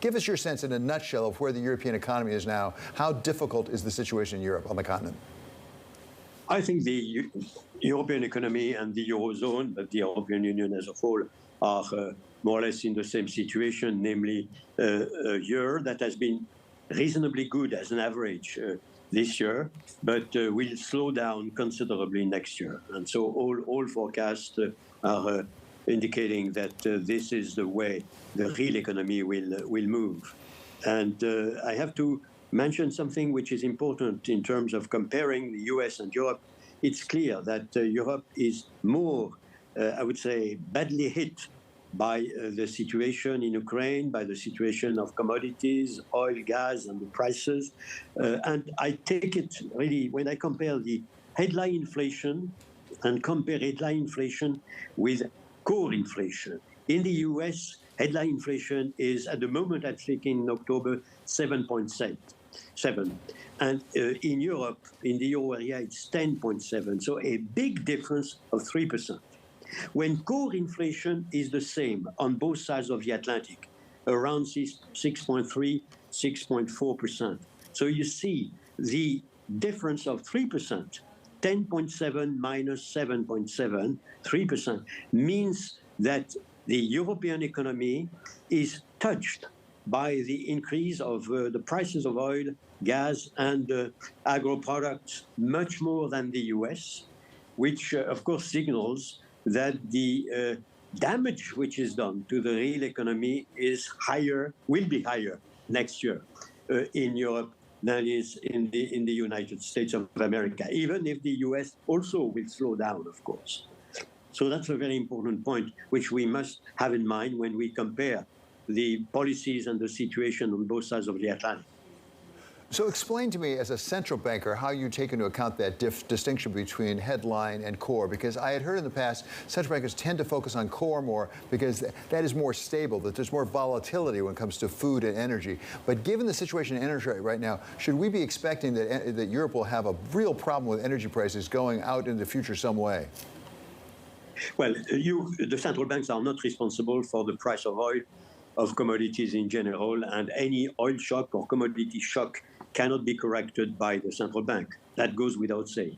Give us your sense in a nutshell of where the European economy is now. How difficult is the situation in Europe, on the continent? I think the European economy and the Eurozone, but the European Union as a whole, are more or less in the same situation, namely a year that has been reasonably good as an average this year, but will slow down considerably next year. And so all forecasts are indicating that this is the way the real economy will move. And I have to mention something which is important in terms of comparing the US and Europe. It's clear that Europe is more, I would say, badly hit by the situation in Ukraine, by the situation of commodities, oil, gas, and the prices. And I take it really, when I compare the headline inflation and compare headline inflation with core inflation. In the US, headline inflation is, at the moment, I think in October, 7.7. And in Europe, in the euro area, it's 10.7. So a big difference of 3%. When core inflation is the same on both sides of the Atlantic, around 6.3, 6.4%. So you see the difference of 3%, 10.7 minus 7.7, 3%, means that the European economy is touched by the increase of the prices of oil, gas, and agro products much more than the US, which, of course, signals that the damage which is done to the real economy is higher, will be higher next year in Europe than is in the United States of America, even if the US also will slow down, of course. So that's a very important point, which we must have in mind when we compare the policies and the situation on both sides of the Atlantic. So explain to me, as a central banker, how you take into account that distinction between headline and core, because I had heard in the past central bankers tend to focus on core more because that is more stable, that there's more volatility when it comes to food and energy. But given the situation in energy right now, should we be expecting that Europe will have a real problem with energy prices going out in the future some way? Well, the central banks are not responsible for the price of oil, of commodities in general, and any oil shock or commodity shock cannot be corrected by the central bank. That goes without saying.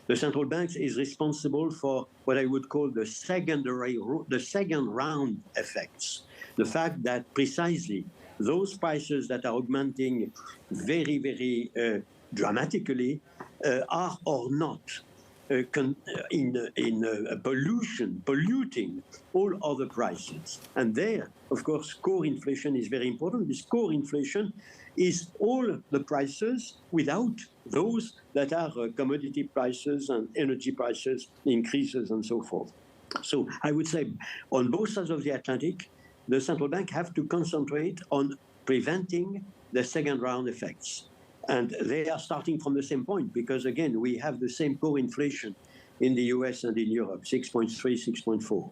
The central bank is responsible for what I would call the second round effects. The fact that precisely those prices that are augmenting very, very dramatically are or not polluting all other prices. And there, of course, core inflation is very important. This core inflation is all the prices without those that are commodity prices and energy prices increases and so forth. So I would say on both sides of the Atlantic, the central bank have to concentrate on preventing the second round effects. And they are starting from the same point because, again, we have the same core inflation in the US and in Europe, 6.3, 6.4.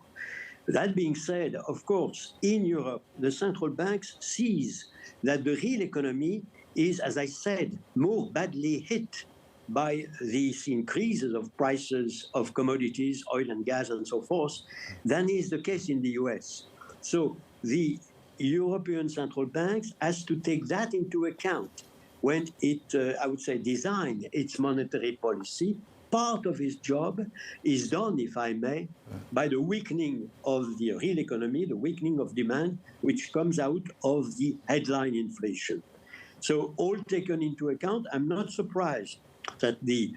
That being said, of course, in Europe, the central banks sees that the real economy is, as I said, more badly hit by these increases of prices of commodities, oil and gas and so forth, than is the case in the US. So the European Central Bank has to take that into account when it, I would say, designed its monetary policy. Part of its job is done, if I may, by the weakening of the real economy, the weakening of demand, which comes out of the headline inflation. So all taken into account, I'm not surprised that the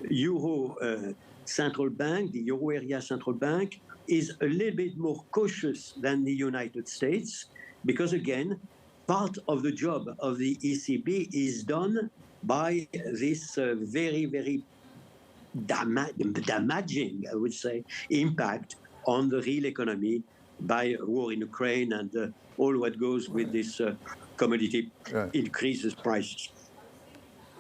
Euro Central Bank, the Euro area Central Bank, is a little bit more cautious than the United States, because again, part of the job of the ECB is done by this very, very damaging, I would say, impact on the real economy by war in Ukraine and all what goes with this commodity increases prices.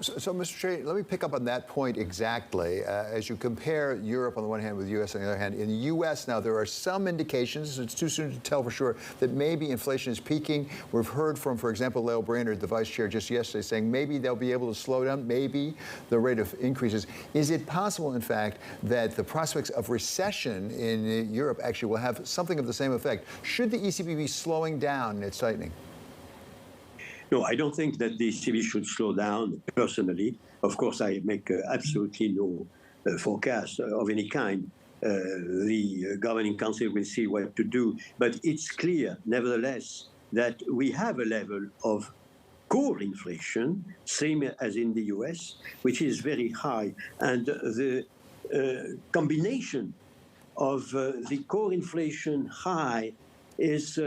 So, Mr. Trichet, let me pick up on that point exactly. As you compare Europe on the one hand with the U.S. on the other hand, in the U.S. now there are some indications, it's too soon to tell for sure, that maybe inflation is peaking. We've heard from, for example, Lael Brainerd, the vice chair, just yesterday saying maybe they'll be able to slow down, maybe the rate of increases. Is it possible, in fact, that the prospects of recession in Europe actually will have something of the same effect? Should the ECB be slowing down in its tightening? No, I don't think that the ECB should slow down personally. Of course, I make absolutely no forecast of any kind. The Governing Council will see what to do. But it's clear, nevertheless, that we have a level of core inflation, same as in the US, which is very high. And the combination of the core inflation high is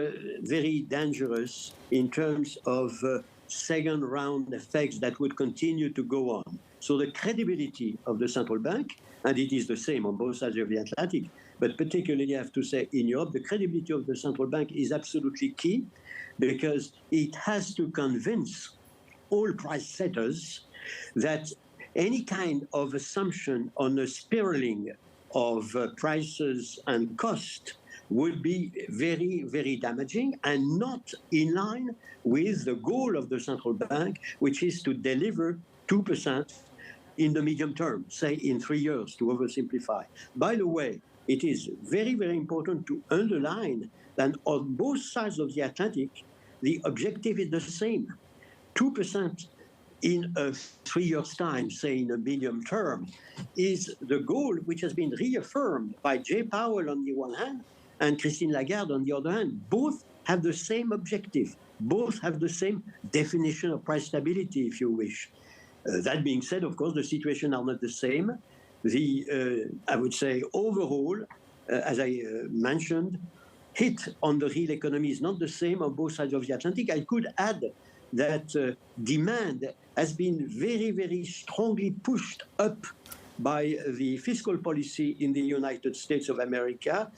very dangerous in terms of second round effects that would continue to go on. So the credibility of the central bank, and it is the same on both sides of the Atlantic, but particularly I have to say in Europe, the credibility of the central bank is absolutely key because it has to convince all price setters that any kind of assumption on a spiraling of prices and cost would be very, very damaging and not in line with the goal of the central bank, which is to deliver 2% in the medium term, say in 3 years, to oversimplify. By the way, it is very, very important to underline that on both sides of the Atlantic, the objective is the same. 2% in a 3 years' time, say in a medium term, is the goal which has been reaffirmed by Jay Powell on the one hand and Christine Lagarde on the other hand. Both have the same objective. Both have the same definition of price stability, if you wish. That being said, of course, the situations are not the same. I would say, overall, as I mentioned, hit on the real economy is not the same on both sides of the Atlantic. I could add that demand has been very, very strongly pushed up by the fiscal policy in the United States of America,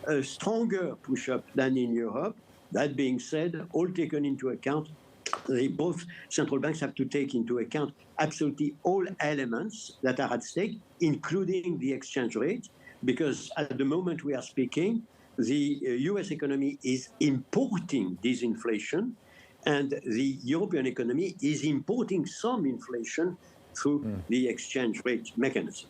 a stronger push-up than in Europe. That being said, all taken into account, both central banks have to take into account absolutely all elements that are at stake, including the exchange rate, because at the moment we are speaking, the US economy is importing disinflation, and the European economy is importing some inflation through the exchange rate mechanism.